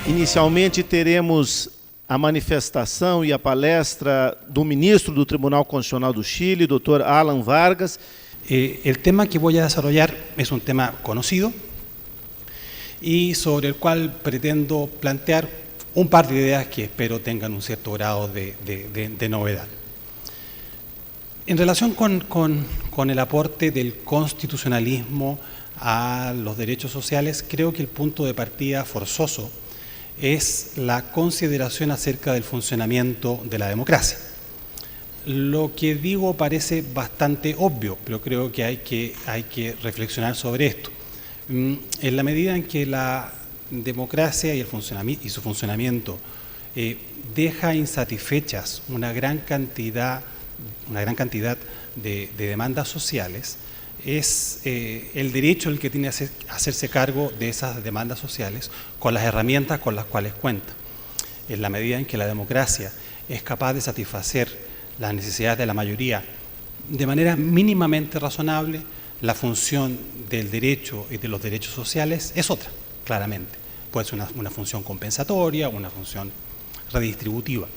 Inicialmente teremos a manifestação e a palestra do ministro do Tribunal Constitucional do Chile, Dr. Alan Vargas. El tema que voy a desarrollar es un tema conocido y sobre el cual pretendo plantear un par de ideas que espero tengan un cierto grado de novedad. En relación con el aporte del constitucionalismo a los derechos sociales, creo que el punto de partida forzoso es la consideración acerca del funcionamiento de la democracia. Lo que digo parece bastante obvio, pero creo que hay que reflexionar sobre esto. En la medida en que la democracia y su funcionamiento deja insatisfechas una gran cantidad de demandas sociales, es el derecho el que tiene que hacerse cargo de esas demandas sociales con las herramientas con las cuales cuenta. En la medida en que la democracia es capaz de satisfacer las necesidades de la mayoría de manera mínimamente razonable, la función del derecho y de los derechos sociales es otra, claramente. Puede ser una función compensatoria, una función redistributiva.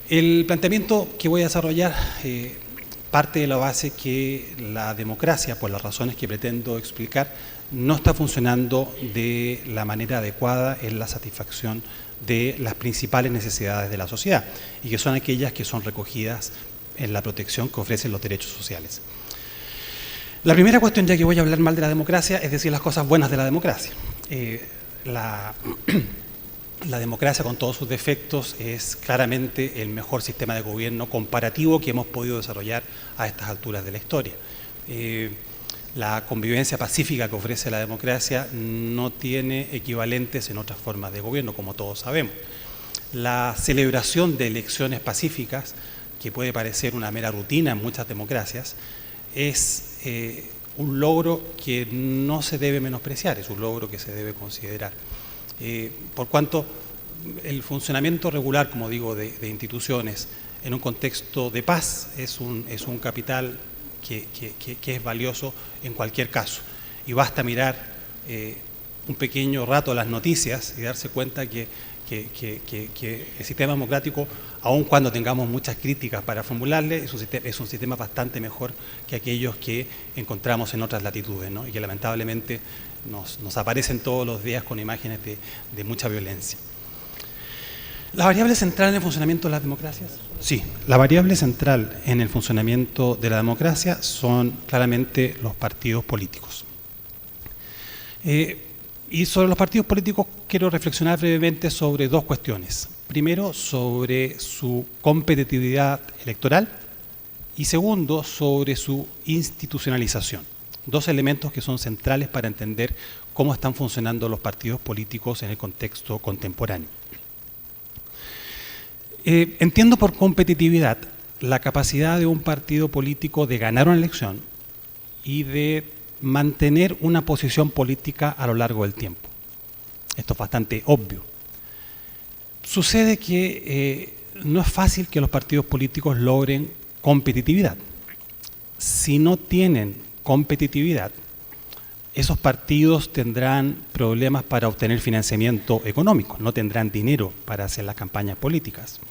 El planteamiento que voy a desarrollar parte de la base que la democracia, por las razones que pretendo explicar, no está funcionando de la manera adecuada en la satisfacción de las principales necesidades de la sociedad y que son aquellas que son recogidas en la protección que ofrecen los derechos sociales. La primera cuestión, ya que voy a hablar mal de la democracia, es decir las cosas buenas de la democracia. La democracia, con todos sus defectos, es claramente el mejor sistema de gobierno comparativo que hemos podido desarrollar a estas alturas de la historia. La convivencia pacífica que ofrece la democracia no tiene equivalentes en otras formas de gobierno, como todos sabemos. La celebración de elecciones pacíficas, que puede parecer una mera rutina en muchas democracias, es un logro que no se debe menospreciar, es un logro que se debe considerar. Por cuanto el funcionamiento regular, como digo, de instituciones en un contexto de paz es un capital que es valioso en cualquier caso. Y basta mirar un pequeño rato las noticias y darse cuenta que el sistema democrático, aun cuando tengamos muchas críticas para formularle, es un sistema bastante mejor que aquellos que encontramos en otras latitudes, ¿no? Y que lamentablemente nos aparecen todos los días con imágenes de mucha violencia. ¿La variable central en el funcionamiento de las democracias? Sí, la variable central en el funcionamiento de la democracia son claramente los partidos políticos. Y sobre los partidos políticos quiero reflexionar brevemente sobre dos cuestiones. Primero, sobre su competitividad electoral y segundo, sobre su institucionalización. Dos elementos que son centrales para entender cómo están funcionando los partidos políticos en el contexto contemporáneo. Entiendo por competitividad la capacidad de un partido político de ganar una elección y de mantener una posición política a lo largo del tiempo. Esto es bastante obvio. Sucede que no es fácil que los partidos políticos logren competitividad. Si no tienen competitividad, esos partidos tendrán problemas para obtener financiamiento económico, no tendrán dinero para hacer las campañas políticas.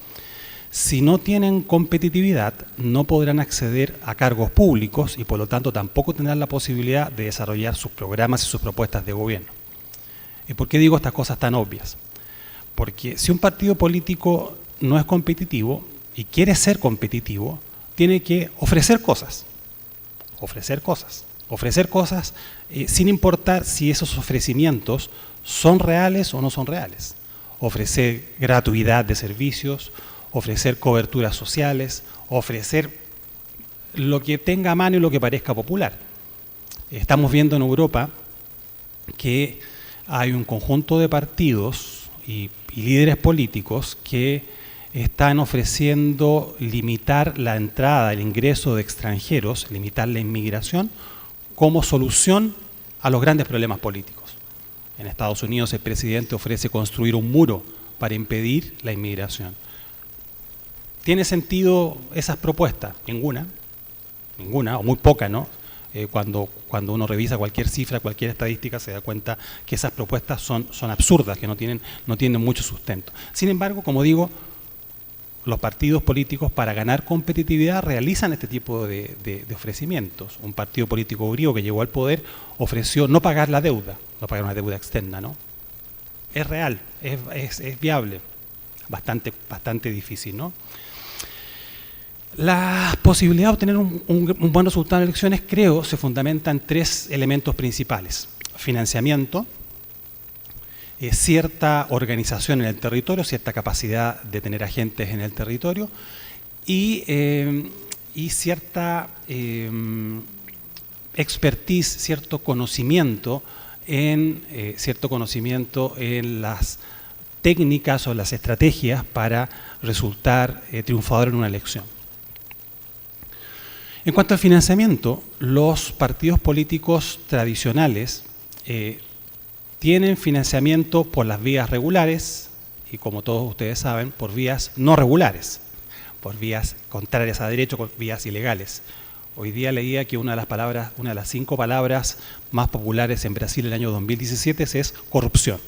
Si no tienen competitividad, no podrán acceder a cargos públicos y por lo tanto tampoco tendrán la posibilidad de desarrollar sus programas y sus propuestas de gobierno. ¿Y por qué digo estas cosas tan obvias? Porque si un partido político no es competitivo y quiere ser competitivo, tiene que ofrecer cosas. Ofrecer cosas sin importar si esos ofrecimientos son reales o no son reales. Ofrecer gratuidad de servicios, ofrecer coberturas sociales, ofrecer lo que tenga a mano y lo que parezca popular. Estamos viendo en Europa que hay un conjunto de partidos y líderes políticos que están ofreciendo limitar la entrada, el ingreso de extranjeros, limitar la inmigración como solución a los grandes problemas políticos. En Estados Unidos el presidente ofrece construir un muro para impedir la inmigración. ¿Tiene sentido esas propuestas? Ninguna, o muy poca, ¿no? Cuando uno revisa cualquier cifra, cualquier estadística, se da cuenta que esas propuestas son absurdas, que no tienen mucho sustento. Sin embargo, como digo, los partidos políticos, para ganar competitividad, realizan este tipo de ofrecimientos. Un partido político griego que llegó al poder ofreció no pagar la deuda, no pagar una deuda externa, ¿no? Es real, es viable, bastante difícil, ¿no? La posibilidad de obtener un buen resultado en elecciones, creo, se fundamenta en 3 elementos principales: financiamiento, cierta organización en el territorio, cierta capacidad de tener agentes en el territorio y cierta expertise, cierto conocimiento en las técnicas o las estrategias para resultar triunfador en una elección. En cuanto al financiamiento, los partidos políticos tradicionales tienen financiamiento por las vías regulares y, como todos ustedes saben, por vías no regulares, por vías contrarias a derecho, por vías ilegales. Hoy día leía que una de las 5 palabras más populares en Brasil en el año 2017 es corrupción,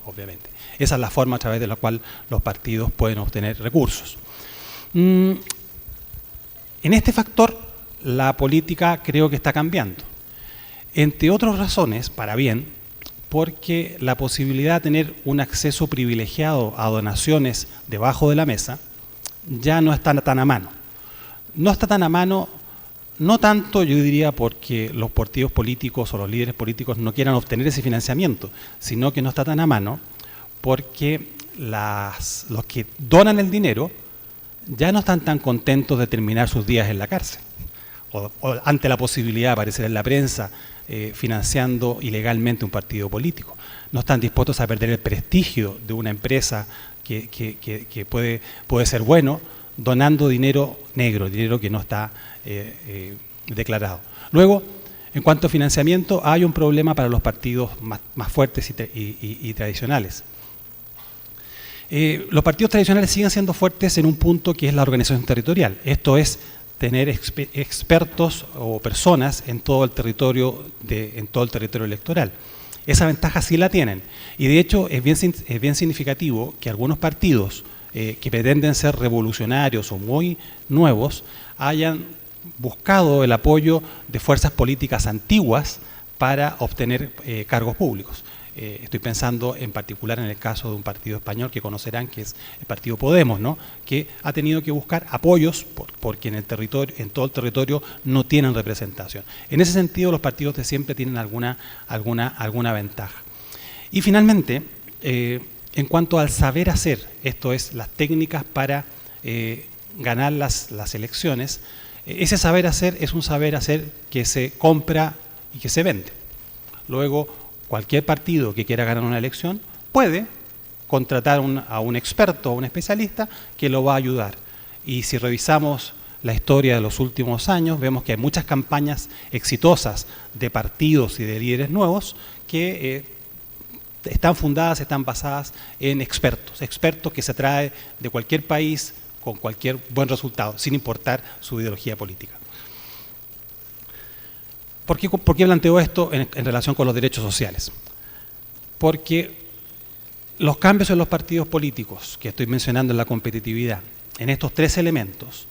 obviamente. Esa es la forma a través de la cual los partidos pueden obtener recursos. En este factor, la política creo que está cambiando. Entre otras razones, para bien, porque la posibilidad de tener un acceso privilegiado a donaciones debajo de la mesa ya no está tan a mano. No está tan a mano, no tanto, yo diría, porque los partidos políticos o los líderes políticos no quieran obtener ese financiamiento, sino que no está tan a mano porque los que donan el dinero ya no están tan contentos de terminar sus días en la cárcel, o ante la posibilidad de aparecer en la prensa financiando ilegalmente un partido político. No están dispuestos a perder el prestigio de una empresa que puede ser bueno, donando dinero negro, dinero que no está declarado. Luego, en cuanto a financiamiento, hay un problema para los partidos más fuertes y tradicionales. Los partidos tradicionales siguen siendo fuertes en un punto que es la organización territorial. Esto es tener expertos o personas en todo el territorio electoral. Esa ventaja sí la tienen. Y de hecho es bien significativo que algunos partidos que pretenden ser revolucionarios o muy nuevos hayan buscado el apoyo de fuerzas políticas antiguas para obtener cargos públicos. Estoy pensando en particular en el caso de un partido español que conocerán, que es el partido Podemos, ¿no? Que ha tenido que buscar apoyos porque en todo el territorio no tienen representación. En ese sentido, los partidos de siempre tienen alguna ventaja. Y finalmente, en cuanto al saber hacer, esto es, las técnicas para ganar las elecciones, ese saber hacer es un saber hacer que se compra y que se vende. Luego, cualquier partido que quiera ganar una elección puede contratar a un experto o un especialista que lo va a ayudar. Y si revisamos la historia de los últimos años, vemos que hay muchas campañas exitosas de partidos y de líderes nuevos que están basadas en expertos que se trae de cualquier país con cualquier buen resultado, sin importar su ideología política. ¿Por qué planteo esto en relación con los derechos sociales? Porque los cambios en los partidos políticos que estoy mencionando en la competitividad, en estos 3 elementos,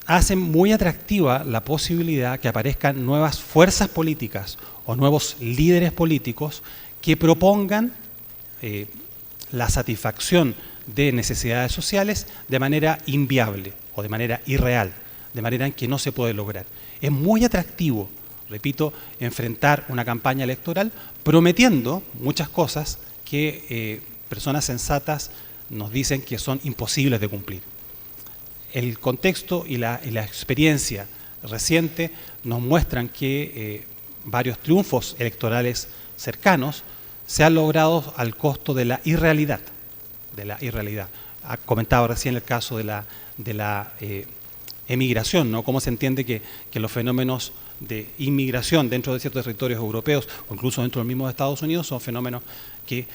hacen muy atractiva la posibilidad que aparezcan nuevas fuerzas políticas o nuevos líderes políticos que propongan la satisfacción de necesidades sociales de manera inviable o de manera irreal, de manera en que no se puede lograr. Es muy atractivo, repito, enfrentar una campaña electoral prometiendo muchas cosas que personas sensatas nos dicen que son imposibles de cumplir. El contexto y la experiencia reciente nos muestran que varios triunfos electorales cercanos se han logrado al costo de la irrealidad. Ha comentado recién el caso de la emigración, ¿no? Cómo se entiende que los fenómenos de inmigración dentro de ciertos territorios europeos o incluso dentro del mismo de Estados Unidos son fenómenos que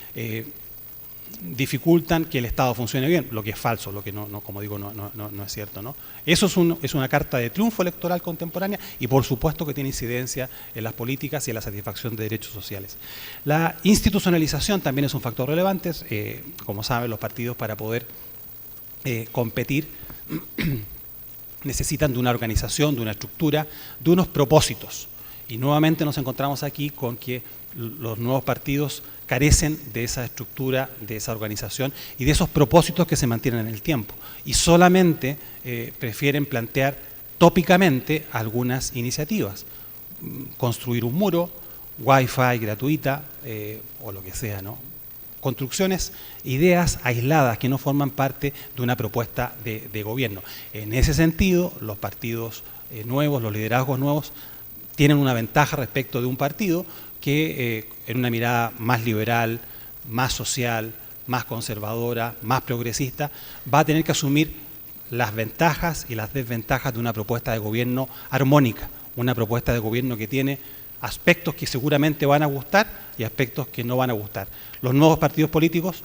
dificultan que el Estado funcione bien, lo que es falso, lo que como digo, no es cierto, ¿no? Eso es una carta de triunfo electoral contemporánea y por supuesto que tiene incidencia en las políticas y en la satisfacción de derechos sociales. La institucionalización también es un factor relevante. Como saben, los partidos para poder competir necesitan de una organización, de una estructura, de unos propósitos. Y nuevamente nos encontramos aquí con que los nuevos partidos carecen de esa estructura, de esa organización y de esos propósitos que se mantienen en el tiempo. Y solamente prefieren plantear tópicamente algunas iniciativas. Construir un muro, Wi-Fi gratuita o lo que sea, ¿no? Construcciones, ideas aisladas que no forman parte de una propuesta de gobierno. En ese sentido, los partidos nuevos, los liderazgos nuevos, tienen una ventaja respecto de un partido que en una mirada más liberal, más social, más conservadora, más progresista, va a tener que asumir las ventajas y las desventajas de una propuesta de gobierno armónica, una propuesta de gobierno que tiene aspectos que seguramente van a gustar y aspectos que no van a gustar. Los nuevos partidos políticos,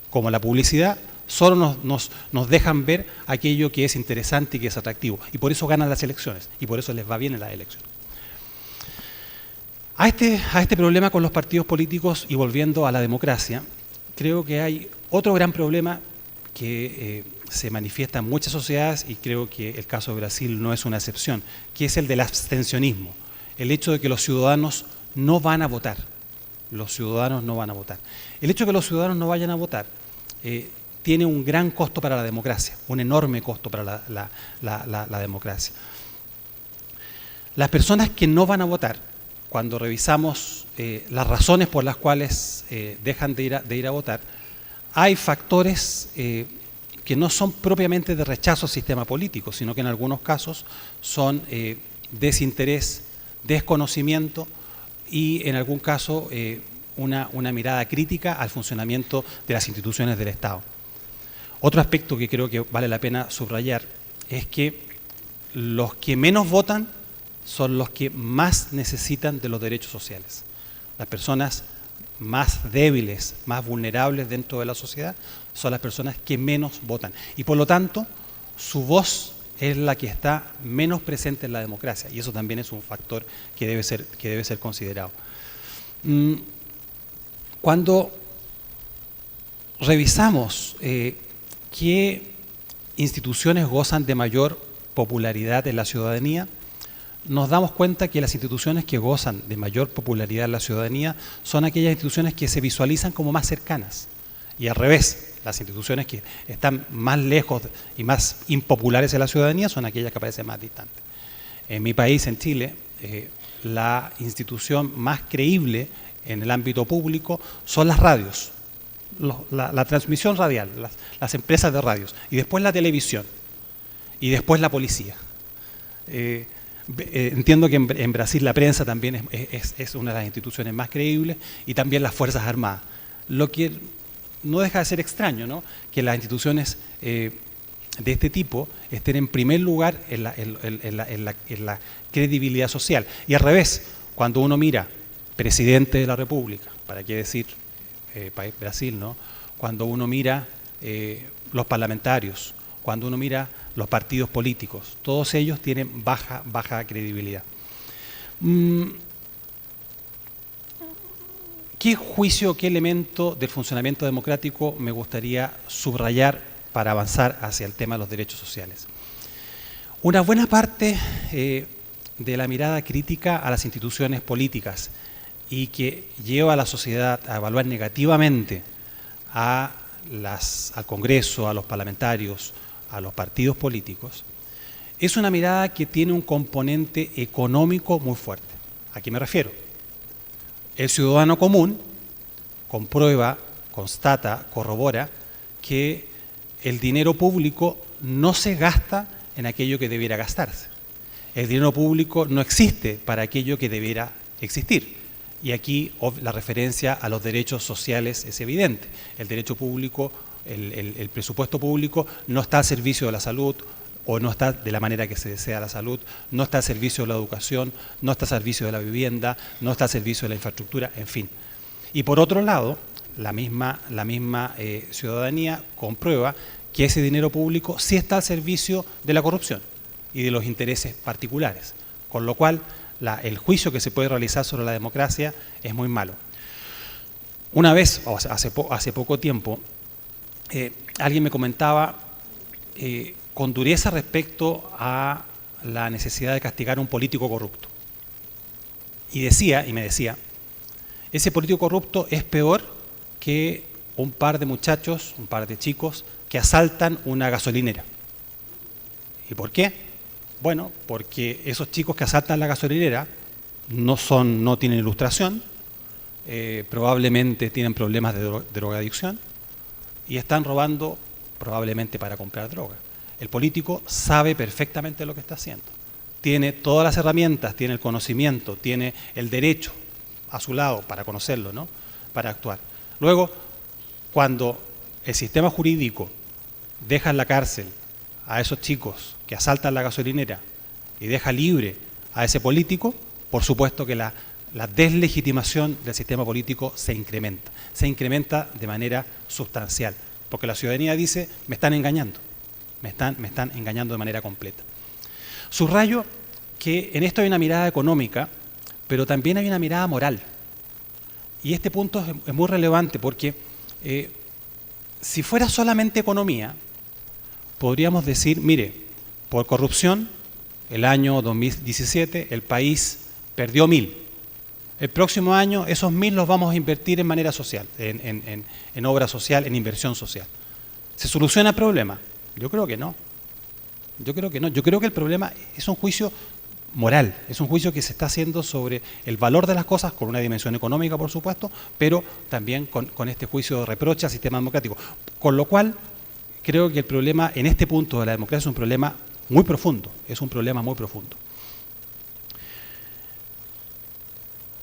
como la publicidad, solo nos dejan ver aquello que es interesante y que es atractivo, y por eso ganan las elecciones, y por eso les va bien en las elecciones. A este problema con los partidos políticos y volviendo a la democracia, creo que hay otro gran problema que se manifiesta en muchas sociedades y creo que el caso de Brasil no es una excepción, que es el del abstencionismo, el hecho de que los ciudadanos no van a votar. Los ciudadanos no van a votar. El hecho de que los ciudadanos no vayan a votar tiene un gran costo para la democracia, un enorme costo para la democracia. Las personas que no van a votar, cuando revisamos las razones por las cuales dejan de ir a votar, hay factores que no son propiamente de rechazo al sistema político, sino que en algunos casos son desinterés, desconocimiento y en algún caso una mirada crítica al funcionamiento de las instituciones del Estado. Otro aspecto que creo que vale la pena subrayar es que los que menos votan son los que más necesitan de los derechos sociales. Las personas más débiles, más vulnerables dentro de la sociedad son las personas que menos votan. Y por lo tanto, su voz es la que está menos presente en la democracia. Y eso también es un factor que debe ser considerado. Cuando revisamos qué instituciones gozan de mayor popularidad en la ciudadanía, nos damos cuenta que las instituciones que gozan de mayor popularidad en la ciudadanía son aquellas instituciones que se visualizan como más cercanas. Y al revés, las instituciones que están más lejos y más impopulares en la ciudadanía son aquellas que aparecen más distantes. En mi país, en Chile, la institución más creíble en el ámbito público son las radios, la transmisión radial, las empresas de radios, y después la televisión, y después la policía. Entiendo que en Brasil la prensa también es una de las instituciones más creíbles y también las Fuerzas Armadas. Lo que no deja de ser extraño, ¿no? Que las instituciones de este tipo estén en primer lugar en la credibilidad social. Y al revés, cuando uno mira presidente de la República, para qué decir país Brasil, ¿no? Cuando uno mira los parlamentarios, cuando uno mira los partidos políticos, todos ellos tienen baja credibilidad. ¿Qué juicio, qué elemento del funcionamiento democrático me gustaría subrayar para avanzar hacia el tema de los derechos sociales? Una buena parte de la mirada crítica a las instituciones políticas y que lleva a la sociedad a evaluar negativamente al Congreso, a los parlamentarios, a los partidos políticos, es una mirada que tiene un componente económico muy fuerte. ¿A qué me refiero? El ciudadano común comprueba, constata, corrobora que el dinero público no se gasta en aquello que debiera gastarse. El dinero público no existe para aquello que debiera existir. Y aquí la referencia a los derechos sociales es evidente. El derecho público, el presupuesto público no está al servicio de la salud o no está de la manera que se desea la salud, no está al servicio de la educación, no está al servicio de la vivienda, no está al servicio de la infraestructura, en fin. Y por otro lado, la misma ciudadanía comprueba que ese dinero público sí está al servicio de la corrupción y de los intereses particulares, con lo cual el juicio que se puede realizar sobre la democracia es muy malo. Una vez, hace poco tiempo, alguien me comentaba con dureza respecto a la necesidad de castigar a un político corrupto. Y me decía, ese político corrupto es peor que un par de muchachos, un par de chicos que asaltan una gasolinera. ¿Y por qué? Bueno, porque esos chicos que asaltan la gasolinera no tienen ilustración, probablemente tienen problemas de drogadicción y están robando probablemente para comprar droga. El político sabe perfectamente lo que está haciendo. Tiene todas las herramientas, tiene el conocimiento, tiene el derecho a su lado para conocerlo, ¿no? Para actuar. Luego, cuando el sistema jurídico deja en la cárcel a esos chicos que asaltan la gasolinera y deja libre a ese político, por supuesto que la deslegitimación del sistema político se incrementa de manera sustancial, porque la ciudadanía dice, me están engañando, me están engañando de manera completa. Subrayo que en esto hay una mirada económica, pero también hay una mirada moral. Y este punto es muy relevante porque si fuera solamente economía, podríamos decir, mire, por corrupción, el año 2017 el país perdió 1.000. El próximo año esos 1.000 los vamos a invertir en manera social, en obra social, en inversión social. ¿Se soluciona el problema? Yo creo que no. Yo creo que el problema es un juicio moral, es un juicio que se está haciendo sobre el valor de las cosas, con una dimensión económica, por supuesto, pero también con este juicio de reproche al sistema democrático. Con lo cual, creo que el problema en este punto de la democracia es un problema muy profundo,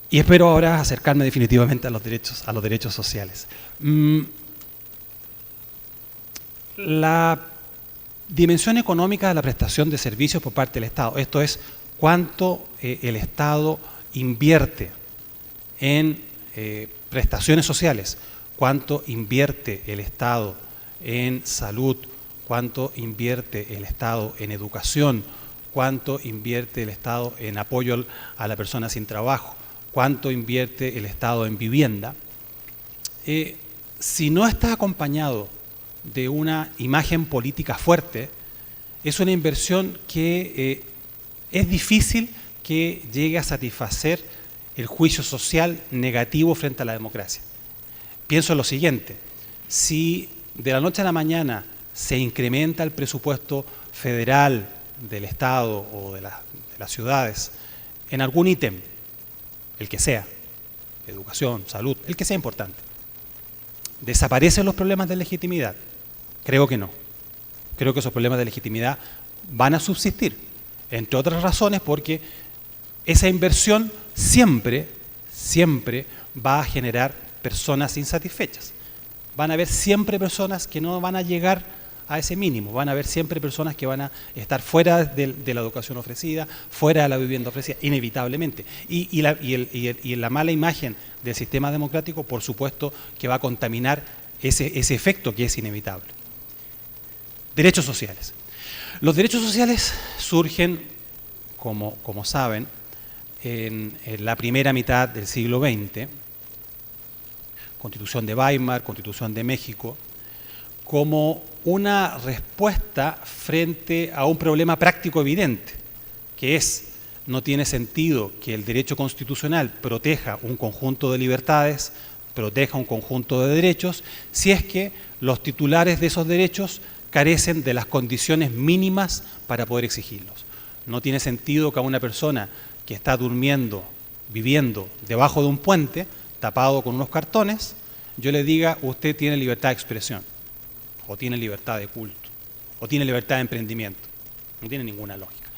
Y espero ahora acercarme definitivamente a los derechos sociales. La dimensión económica de la prestación de servicios por parte del Estado, esto es, cuánto el Estado invierte en prestaciones sociales, cuánto invierte el Estado en salud, cuánto invierte el Estado en educación, cuánto invierte el Estado en apoyo a la persona sin trabajo, cuánto invierte el Estado en vivienda. Si no está acompañado de una imagen política fuerte, es una inversión que es difícil que llegue a satisfacer el juicio social negativo frente a la democracia. Pienso en lo siguiente, si de la noche a la mañana se incrementa el presupuesto federal del Estado o de las ciudades en algún ítem, el que sea, educación, salud, el que sea importante, ¿desaparecen los problemas de legitimidad? Creo que no. Creo que esos problemas de legitimidad van a subsistir, entre otras razones porque esa inversión siempre va a generar personas insatisfechas. Van a haber siempre personas que no van a llegar a ese mínimo, van a haber siempre personas que van a estar fuera de la educación ofrecida, fuera de la vivienda ofrecida, inevitablemente. Y la mala imagen del sistema democrático, por supuesto, que va a contaminar ese efecto que es inevitable. Derechos sociales. Los derechos sociales surgen, como saben, en la primera mitad del siglo XX, Constitución de Weimar, Constitución de México, como una respuesta frente a un problema práctico evidente, que es, no tiene sentido que el derecho constitucional proteja un conjunto de libertades, proteja un conjunto de derechos, si es que los titulares de esos derechos carecen de las condiciones mínimas para poder exigirlos. No tiene sentido que a una persona que está viviendo debajo de un puente, tapado con unos cartones, yo le diga, usted tiene libertad de expresión, o tiene libertad de culto, o tiene libertad de emprendimiento. No tiene ninguna lógica.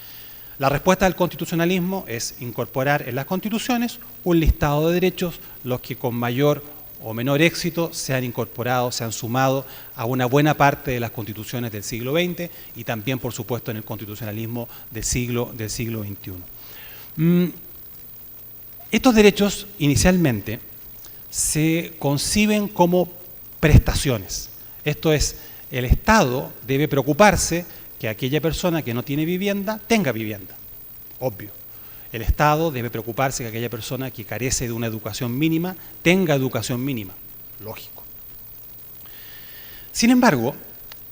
La respuesta del constitucionalismo es incorporar en las constituciones un listado de derechos, los que con mayor o menor éxito se han incorporado, se han sumado a una buena parte de las constituciones del siglo XX y también, por supuesto, en el constitucionalismo del siglo XXI. Estos derechos, inicialmente, se conciben como prestaciones. Esto es, el Estado debe preocuparse que aquella persona que no tiene vivienda tenga vivienda, obvio. El Estado debe preocuparse que aquella persona que carece de una educación mínima tenga educación mínima, lógico. Sin embargo,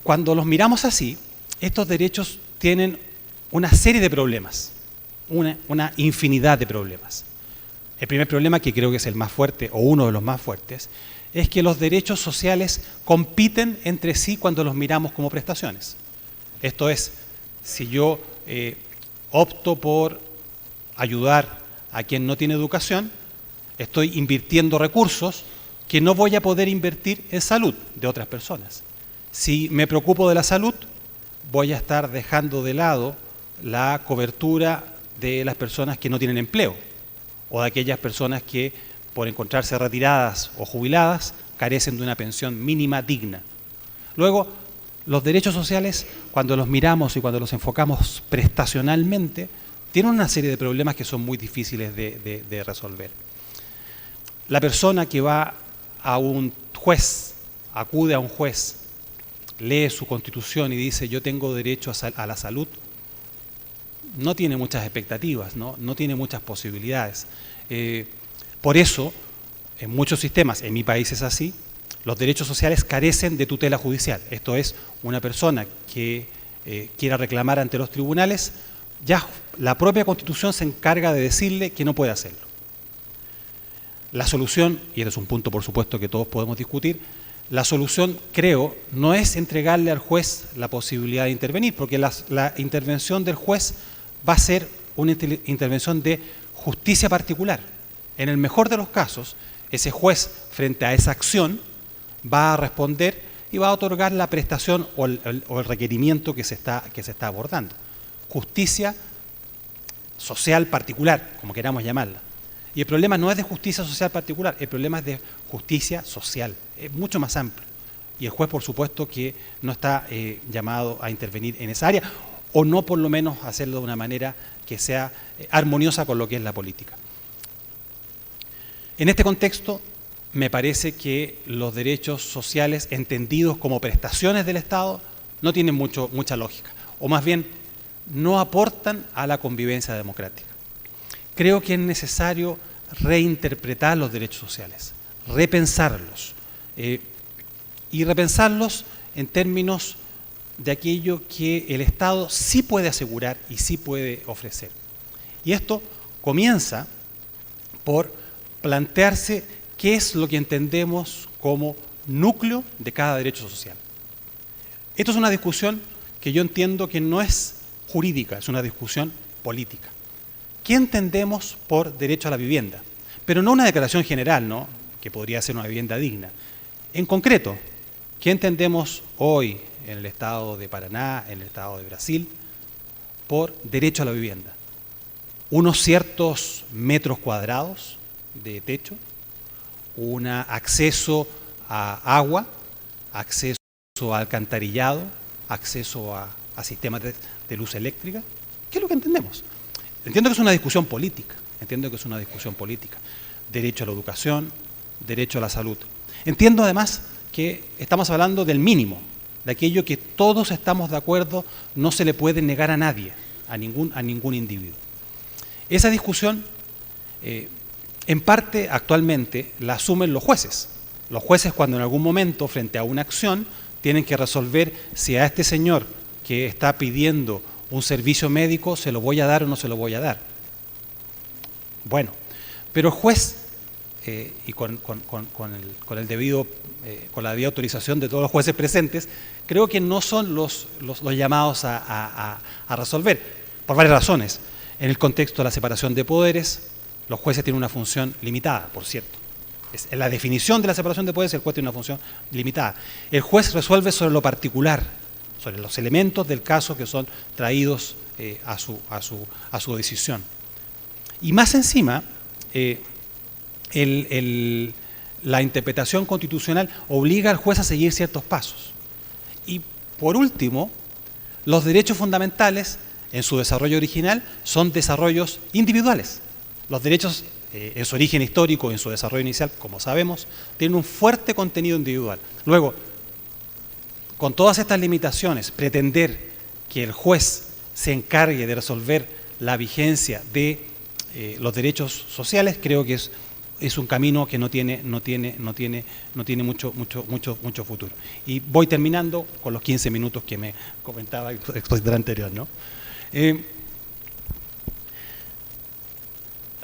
cuando los miramos así, estos derechos tienen una serie de problemas, una infinidad de problemas. El primer problema, que creo que es el más fuerte, o uno de los más fuertes, es que los derechos sociales compiten entre sí cuando los miramos como prestaciones. Esto es, si yo opto por ayudar a quien no tiene educación, estoy invirtiendo recursos que no voy a poder invertir en salud de otras personas. Si me preocupo de la salud, voy a estar dejando de lado la cobertura de las personas que no tienen empleo o de aquellas personas que, por encontrarse retiradas o jubiladas, carecen de una pensión mínima digna. Luego, los derechos sociales, cuando los miramos y cuando los enfocamos prestacionalmente, tienen una serie de problemas que son muy difíciles de resolver. La persona que va a un juez, acude a un juez, lee su Constitución y dice yo tengo derecho a la salud, no tiene muchas expectativas, no tiene muchas posibilidades. Por eso, en muchos sistemas, en mi país es así, los derechos sociales carecen de tutela judicial. Esto es, una persona que quiera reclamar ante los tribunales, ya la propia Constitución se encarga de decirle que no puede hacerlo. La solución, y este es un punto por supuesto que todos podemos discutir, la solución, creo, no es entregarle al juez la posibilidad de intervenir, porque la intervención del juez va a ser una intervención de justicia particular. En el mejor de los casos, ese juez, frente a esa acción, va a responder y va a otorgar la prestación o el requerimiento que se está abordando. Justicia social particular, como queramos llamarla. Y el problema no es de justicia social particular, el problema es de justicia social, es mucho más amplio. Y el juez, por supuesto, que no está llamado a intervenir en esa área, o no por lo menos hacerlo de una manera que sea armoniosa con lo que es la política. En este contexto, me parece que los derechos sociales entendidos como prestaciones del Estado no tienen mucha lógica, o más bien no aportan a la convivencia democrática. Creo que es necesario reinterpretar los derechos sociales, repensarlos, y repensarlos en términos de aquello que el Estado sí puede asegurar y sí puede ofrecer. Y esto comienza por plantearse qué es lo que entendemos como núcleo de cada derecho social. Esto es una discusión que yo entiendo que no es jurídica, es una discusión política. ¿Qué entendemos por derecho a la vivienda? Pero no una declaración general, ¿no?, que podría ser una vivienda digna. En concreto, ¿qué entendemos hoy en el estado de Paraná, en el estado de Brasil, por derecho a la vivienda? Unos ciertos metros cuadrados de techo, un acceso a agua, acceso a alcantarillado, acceso a sistemas de luz eléctrica. ¿Qué es lo que entendemos? Entiendo que es una discusión política, derecho a la educación, derecho a la salud. Entiendo además que estamos hablando del mínimo, de aquello que todos estamos de acuerdo, no se le puede negar a nadie, a ningún individuo. Esa discusión, en parte actualmente, la asumen los jueces. Los jueces, cuando en algún momento, frente a una acción, tienen que resolver si a este señor que está pidiendo un servicio médico, ¿se lo voy a dar o no se lo voy a dar? Bueno, pero el juez, y con la debida autorización de todos los jueces presentes, creo que no son los llamados a resolver, por varias razones. En el contexto de la separación de poderes, los jueces tienen una función limitada, por cierto. En la definición de la separación de poderes, el juez tiene una función limitada. El juez resuelve sobre lo particular, sobre los elementos del caso que son traídos a su decisión. Y más encima, la interpretación constitucional obliga al juez a seguir ciertos pasos. Y por último, los derechos fundamentales, en su desarrollo original, son desarrollos individuales. Los derechos en su origen histórico, en su desarrollo inicial, como sabemos, tienen un fuerte contenido individual. Luego, con todas estas limitaciones, pretender que el juez se encargue de resolver la vigencia de los derechos sociales, creo que es un camino que no tiene mucho futuro. Y voy terminando con los 15 minutos que me comentaba el expositor anterior, ¿no?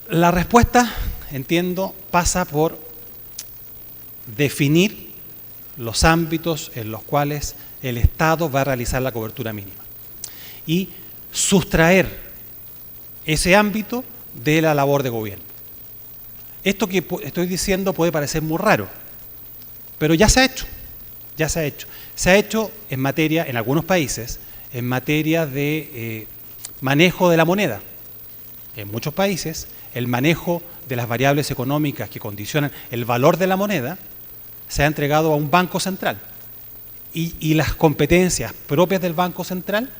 La respuesta, entiendo, pasa por definir los ámbitos en los cuales el Estado va a realizar la cobertura mínima y sustraer ese ámbito de la labor de gobierno. Esto que estoy diciendo puede parecer muy raro, pero ya se ha hecho, ya se ha hecho. Se ha hecho en materia, en algunos países, en materia de manejo de la moneda. En muchos países, el manejo de las variables económicas que condicionan el valor de la moneda se ha entregado a un banco central. Y las competencias propias del Banco Central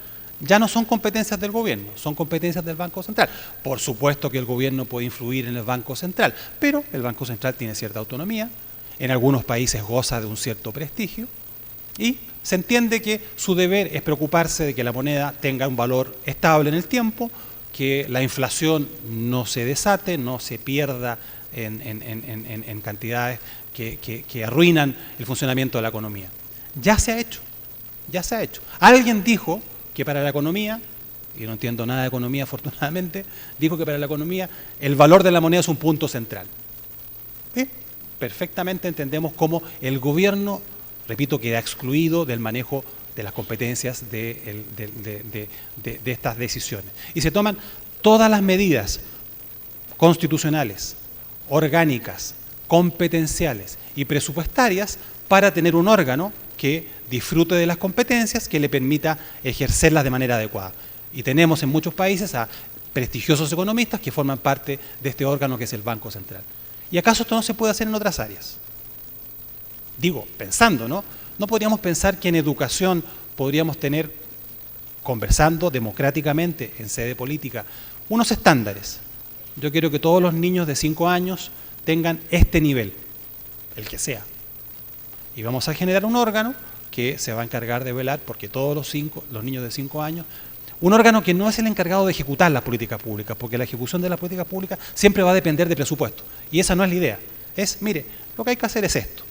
ya no son competencias del gobierno, son competencias del Banco Central. Por supuesto que el gobierno puede influir en el Banco Central, pero el Banco Central tiene cierta autonomía, en algunos países goza de un cierto prestigio, y se entiende que su deber es preocuparse de que la moneda tenga un valor estable en el tiempo, que la inflación no se desate, no se pierda en cantidades que arruinan el funcionamiento de la economía. Ya se ha hecho, ya se ha hecho. Alguien dijo que para la economía, y no entiendo nada de economía afortunadamente, dijo que para la economía el valor de la moneda es un punto central. Perfectamente entendemos cómo el gobierno, repito, queda excluido del manejo de las competencias de estas decisiones. Y se toman todas las medidas constitucionales, orgánicas, competenciales y presupuestarias para tener un órgano que disfrute de las competencias, que le permita ejercerlas de manera adecuada. Y tenemos en muchos países a prestigiosos economistas que forman parte de este órgano que es el Banco Central. ¿Y acaso esto no se puede hacer en otras áreas? Digo, pensando, ¿no? ¿No podríamos pensar que en educación podríamos tener, conversando democráticamente en sede política, unos estándares? Yo quiero que todos los niños de 5 años tengan este nivel, el que sea. Y vamos a generar un órgano que se va a encargar de velar porque todos los niños de 5 años, un órgano que no es el encargado de ejecutar las políticas públicas, porque la ejecución de las políticas públicas siempre va a depender de presupuesto. Y esa no es la idea. Es, mire, lo que hay que hacer es esto.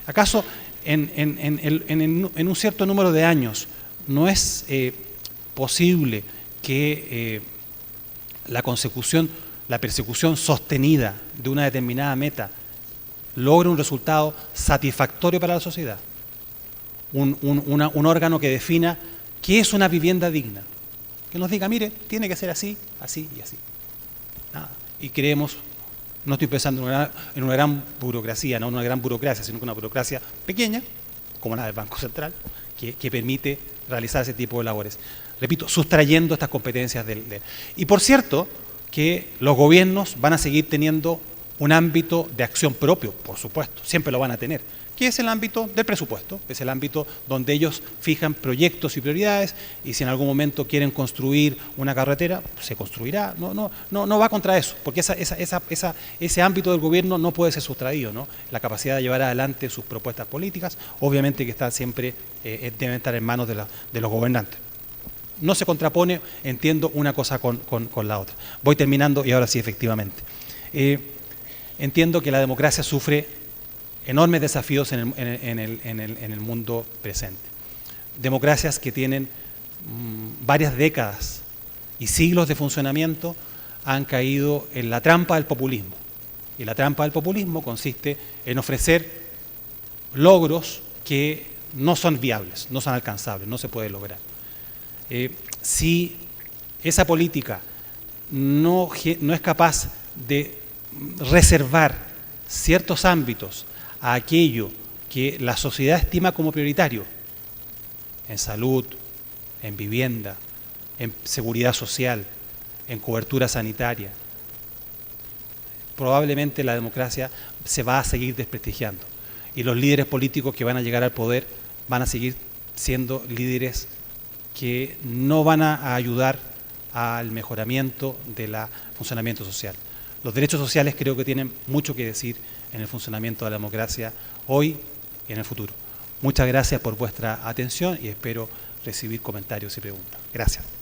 ¿Acaso en un cierto número de años no es posible que la persecución sostenida de una determinada meta logre un resultado satisfactorio para la sociedad? Un órgano que defina qué es una vivienda digna, que nos diga, mire, tiene que ser así, así y así. Nada. Y creemos, no estoy pensando en una gran burocracia, no una gran burocracia, sino que una burocracia pequeña, como la del Banco Central, que permite realizar ese tipo de labores. Repito, sustrayendo estas competencias Y por cierto, que los gobiernos van a seguir teniendo un ámbito de acción propio, por supuesto, siempre lo van a tener, que es el ámbito del presupuesto, es el ámbito donde ellos fijan proyectos y prioridades, y si en algún momento quieren construir una carretera, se construirá. No va contra eso, porque ese ámbito del gobierno no puede ser sustraído, ¿no? La capacidad de llevar adelante sus propuestas políticas, obviamente que está siempre, deben estar en manos de los gobernantes. No se contrapone, entiendo, una cosa con la otra. Voy terminando y ahora sí, efectivamente. Entiendo que la democracia sufre enormes desafíos en el mundo presente. Democracias que tienen varias décadas y siglos de funcionamiento han caído en la trampa del populismo. Y la trampa del populismo consiste en ofrecer logros que no son viables, no son alcanzables, no se puede lograr. Si esa política no es capaz de reservar ciertos ámbitos a aquello que la sociedad estima como prioritario, en salud, en vivienda, en seguridad social, en cobertura sanitaria, probablemente la democracia se va a seguir desprestigiando y los líderes políticos que van a llegar al poder van a seguir siendo líderes que no van a ayudar al mejoramiento del funcionamiento social. Los derechos sociales creo que tienen mucho que decir en el funcionamiento de la democracia hoy y en el futuro. Muchas gracias por vuestra atención y espero recibir comentarios y preguntas. Gracias.